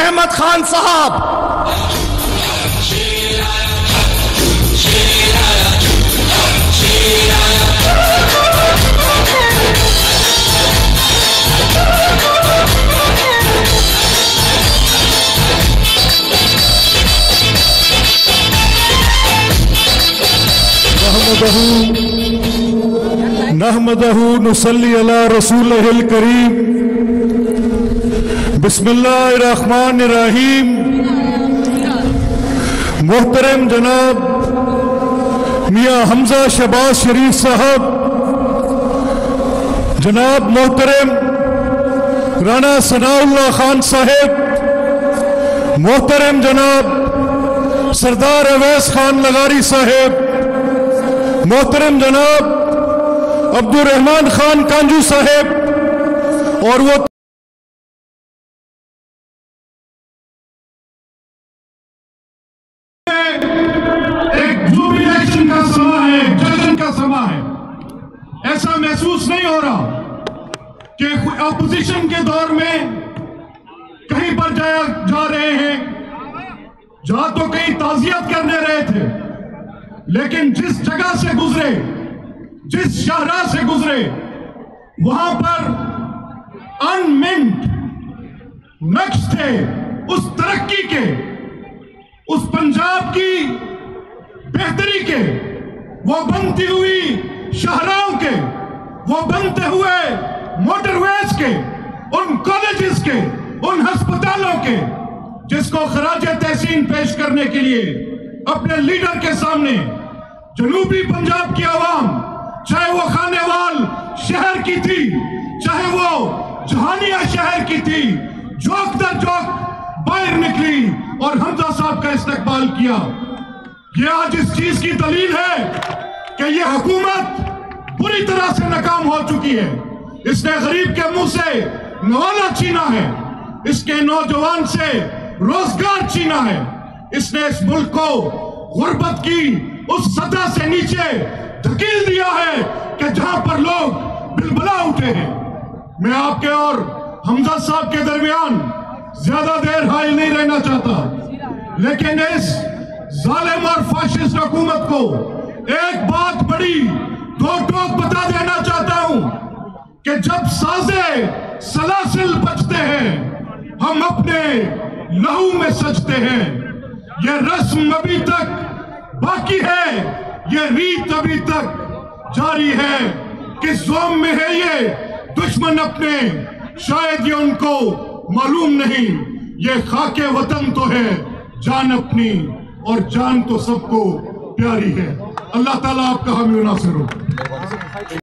अहमद खान साहब। नहमदहू नुसल्ली अला रसूलिहिल करीम। बिस्मिल्लाहिर्रहमानिर्रहीम। मोहतरम जनाब मियाँ हमजा शहबाज शरीफ साहब, जनाब मोहतरम राना सनाउल्लाह खान साहेब, मोहतरम जनाब सरदार अवैस खान लगारी साहेब, मोहतरम जनाब अब्दुल रहमान खान कांजू साहेब, और वो एक जुबिलेशन का समा है, जश्न का समा है। ऐसा महसूस नहीं हो रहा कि अपोजिशन के दौर में कहीं पर जा रहे हैं, जहां तो कहीं ताजियत करने रहे थे, लेकिन जिस जगह से गुजरे, जिस शाहराह से गुजरे, वहां पर अनमिंट नक्श थे उस तरक्की के, उस पंजाब की बेहतरी के, वो बनती हुई शाहराहों के, वो बनते हुए मोटरवेज के, उन कॉलेजेस के, उन अस्पतालों के, जिसको खराज तहसीन पेश करने के लिए अपने लीडर के सामने जनूबी पंजाब की आवाम, चाहे वो खानेवाल शहर की थी, चाहे वो जहानिया शहर की थी, जोक दर जोक बाहर निकली और हमजा साहब का इस्तकबाल किया। ये आज इस चीज की दलील है कि ये हुकूमत बुरी तरह से नाकाम हो चुकी है। इसने गरीब के मुंह से नवाला छीना है, इसके नौजवान से रोजगार छीना है, इसने इस मुल्क को गुर्बत की उस सतह से नीचे धकेल दिया है कि जहां पर लोग बिलबला उठे हैं। मैं आपके और हमजा साहब के दरमियान ज्यादा देर हायल नहीं रहना चाहता, लेकिन इस जालिम और फाशिस्ट हुकूमत को एक बात बड़ी दो टोक बता देना चाहता हूं कि जब साजे सलासिल बजते हैं, हम अपने लहू में सजते हैं। यह रस्म अभी तक बाकी है, ये रीत अभी तक जारी है। किस जोम में है ये दुश्मन अपने, शायद ये उनको मालूम नहीं। ये खाके वतन तो है जान अपनी, और जान तो सबको प्यारी है। अल्लाह ताला आपका हामी नासिर हो।